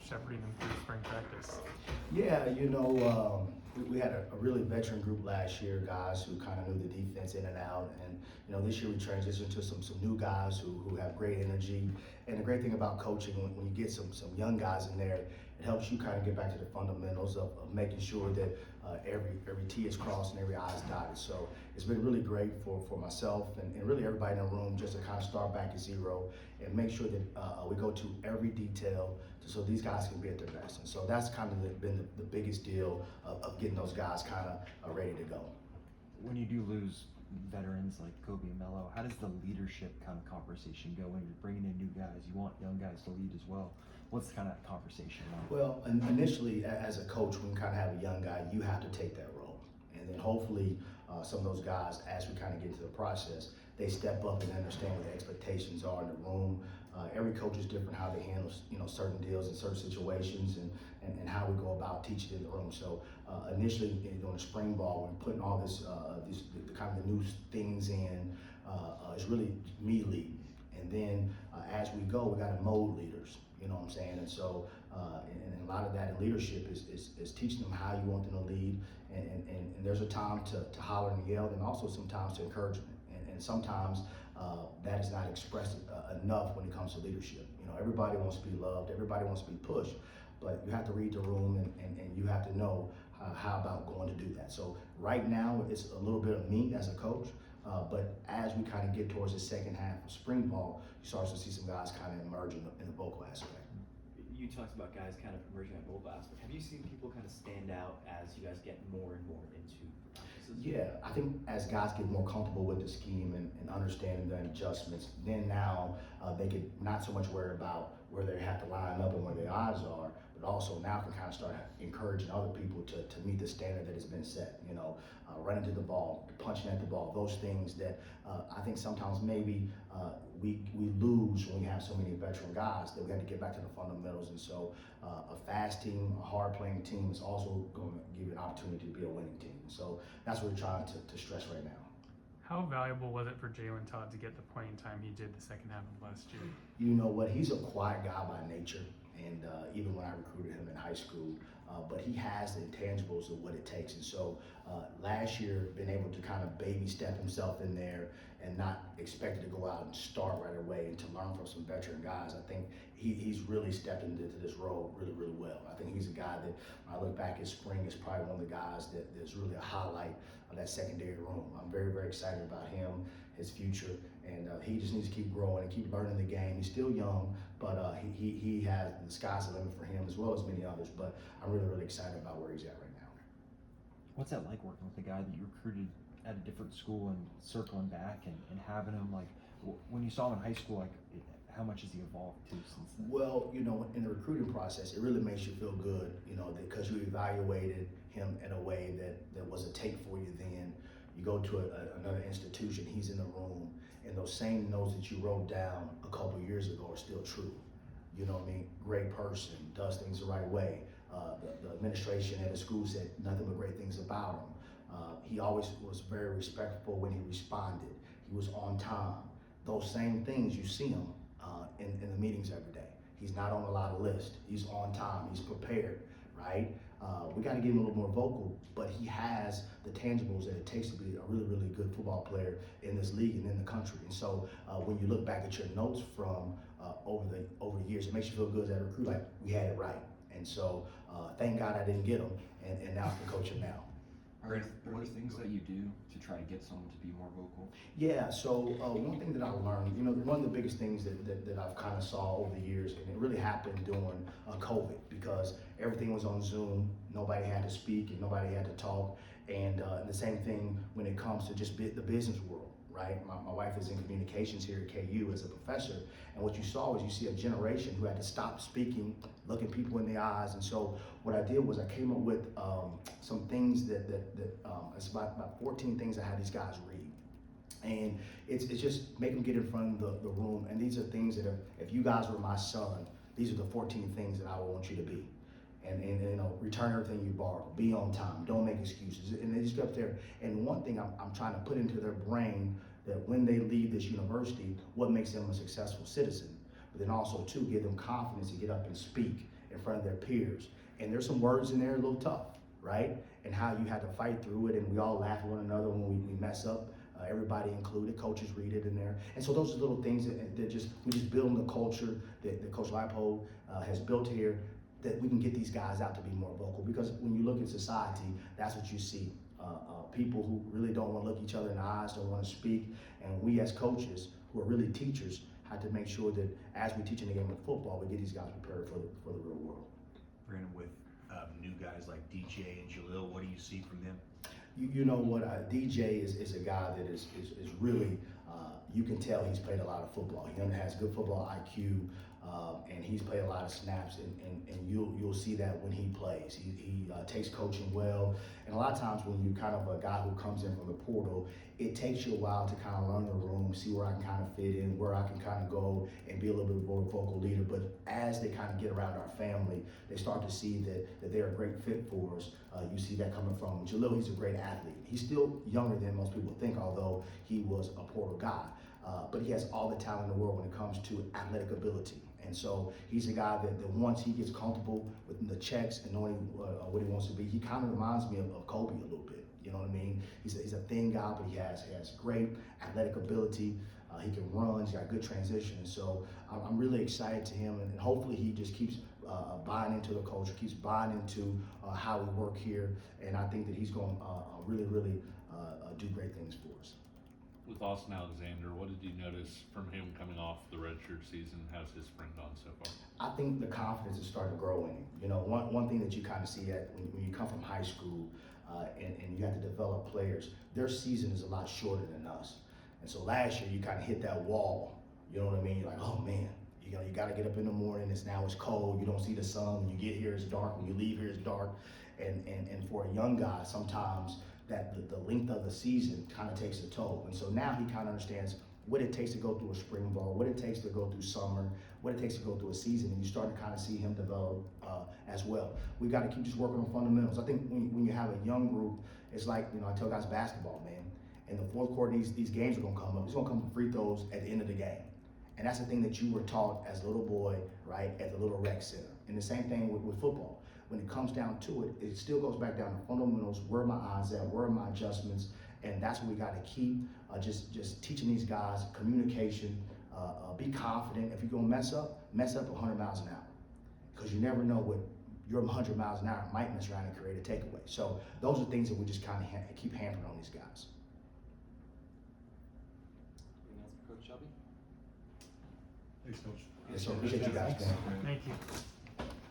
shepherding them through spring practice? Yeah, we had a really veteran group last year, guys who kind of knew the defense in and out. And, this year we transitioned to some new guys who have great energy. And the great thing about coaching, when you get some young guys in there, it helps you kind of get back to the fundamentals of making sure that every T is crossed and every I is dotted. So it's been really great for myself and really everybody in the room just to kind of start back at zero and make sure that we go to every detail so these guys can be at their best. And so that's kind of been the biggest deal of getting those guys kind of ready to go. When you do lose veterans like Kobe and Melo, how does the leadership kind of conversation go when you're bringing in new guys? You want young guys to lead as well. What's kind of that conversation like? Well, initially, as a coach, when you kind of have a young guy, you have to take that role. And then hopefully some of those guys, as we kind of get into the process, they step up and understand what the expectations are in the room. Every coach is different how they handle certain deals and certain situations and how we go about teaching in the room. So initially during the spring ball, when putting all the kind of the new things in, it's really me leading. And then as we go, we got to mold leaders. You know what I'm saying? And so, and a lot of that in leadership is teaching them how you want them to lead. And there's a time to holler and yell, and also sometimes to encouragement. And sometimes that is not expressed enough when it comes to leadership. Everybody wants to be loved, everybody wants to be pushed, but you have to read the room and you have to know how about going to do that. So right now, it's a little bit of me as a coach. But as we kind of get towards the second half of spring ball, you start to see some guys kind of emerge in the vocal aspect. You talked about guys kind of emerging in the vocal aspect. Have you seen people kind of stand out as you guys get more and more into practices? Yeah, I think as guys get more comfortable with the scheme and understanding the adjustments, then now they can not so much worry about where they have to line up and where their eyes are, but also now can kind of start encouraging other people to meet the standard that has been set. Running to the ball, punching at the ball, those things that I think sometimes maybe we lose when we have so many veteran guys that we have to get back to the fundamentals. And so a fast team, a hard playing team is also going to give you an opportunity to be a winning team. So that's what we're trying to stress right now. How valuable was it for Jalen Todd to get the playing time he did the second half of last year? You know what? He's a quiet guy by nature, and even when I recruited him in high school, but he has the intangibles of what it takes. And so last year, been able to kind of baby step himself in there and not expected to go out and start right away and to learn from some veteran guys. I think he's really stepped into this role really, really well. I think he's a guy that, when I look back at spring, is probably one of the guys that's really a highlight of that secondary room. I'm very, very excited about him, his future, and he just needs to keep growing and keep learning the game. He's still young, but he has, the sky's the limit for him as well as many others, but I'm really, really excited about where he's at right now. What's that like working with a guy that you recruited at a different school and circling back and having him, like, when you saw him in high school, like, how much has he evolved to since then? Well, in the recruiting process, it really makes you feel good, because you evaluated him in a way that was a take for you then. You go to another institution, he's in the room, and those same notes that you wrote down a couple years ago are still true. You know what I mean? Great person, does things the right way. The administration at the school said nothing but great things about him. He always was very respectful when he responded. He was on time. Those same things, you see him in the meetings every day. He's not on a lot of lists. He's on time. He's prepared, right? We got to get him a little more vocal, but he has the tangibles that it takes to be a really, really good football player in this league and in the country. And so when you look back at your notes from over the years, it makes you feel good as a recruit, like we had it right. And so thank God I didn't get him, and now I can coach him now. Are there things that you do to try to get someone to be more vocal? Yeah, so one thing that I learned, one of the biggest things that I've kind of saw over the years, and it really happened during COVID, because everything was on Zoom, nobody had to speak and nobody had to talk, and the same thing when it comes to just the business world, right? My wife is in communications here at KU as a professor, and what you saw was you see a generation who had to stop speaking, looking people in the eyes. And so what I did was I came up with some things that it's about 14 things I had these guys read. And it's just make them get in front of the room. And these are things that if you guys were my son, these are the 14 things that I would want you to be. And return everything you borrow, be on time, don't make excuses. And they just go up there. And one thing I'm trying to put into their brain, that when they leave this university, what makes them a successful citizen. But then also, too, give them confidence to get up and speak in front of their peers. And there's some words in there a little tough, right? And how you had to fight through it, and we all laugh at one another when we mess up. Everybody included, coaches read it in there. And so those are little things that we just build the culture that Coach Leipold has built here, that we can get these guys out to be more vocal. Because when you look at society, that's what you see. People who really don't want to look each other in the eyes, don't want to speak. And we as coaches, who are really teachers, have to make sure that as we teach in the game of football, we get these guys prepared for the real world. Brandon, with new guys like DJ and Jalil, what do you see from them? You know what, DJ is a guy that is really, you can tell he's played a lot of football. He has good football IQ, and he's played a lot of snaps, and you'll see that when he plays. He takes coaching well, and a lot of times when you kind of a guy who comes in from the portal, it takes you a while to kind of learn the room, see where I can kind of fit in, where I can kind of go and be a little bit more vocal leader. But as they kind of get around our family, they start to see that they're a great fit for us. You see that coming from Jalil. He's a great athlete. He's still younger than most people think, although he was a portal guy. But he has all the talent in the world when it comes to athletic ability. And so he's a guy that once he gets comfortable with the checks and knowing what he wants to be, he kind of reminds me of Kobe a little bit. You know what I mean? He's a thin guy, but he has great athletic ability. He can run. He's got good transition. And so I'm really excited to him, and hopefully he just keeps buying into the culture, keeps buying into how we work here. And I think that he's going to really do great things for us. With Austin Alexander, what did you notice from him coming off the redshirt season? How's his spring gone so far? I think the confidence is starting to grow in him. You know, one thing that you kind of see when you come from high school and you have to develop players, their season is a lot shorter than us. And so last year you kind of hit that wall. You know what I mean? You're like, oh man, you got to get up in the morning. It's cold. You don't see the sun. When you get here, it's dark. When you leave here, it's dark. And for a young guy, sometimes that the length of the season kind of takes a toll. And so now he kind of understands what it takes to go through a spring ball, what it takes to go through summer, what it takes to go through a season, and you start to kind of see him develop as well. We got to keep just working on fundamentals. I think when you have a young group, it's like, you know, I tell guys basketball, man. In the fourth quarter, these games are gonna come up. It's gonna come from free throws at the end of the game. And that's the thing that you were taught as a little boy, right, at the little rec center. And the same thing with football. When it comes down to it, it still goes back down to fundamentals. Where are my eyes at? Where are my adjustments? And that's what we got to keep just teaching these guys communication. Be confident. If you're gonna mess up 100 miles an hour, because you never know what your 100 miles an hour might mess around and create a takeaway. So those are things that we just kind of keep hammering on these guys. Anything else for Coach Shelby? Thanks, Coach. Yes, so appreciate you guys, man. Thank you.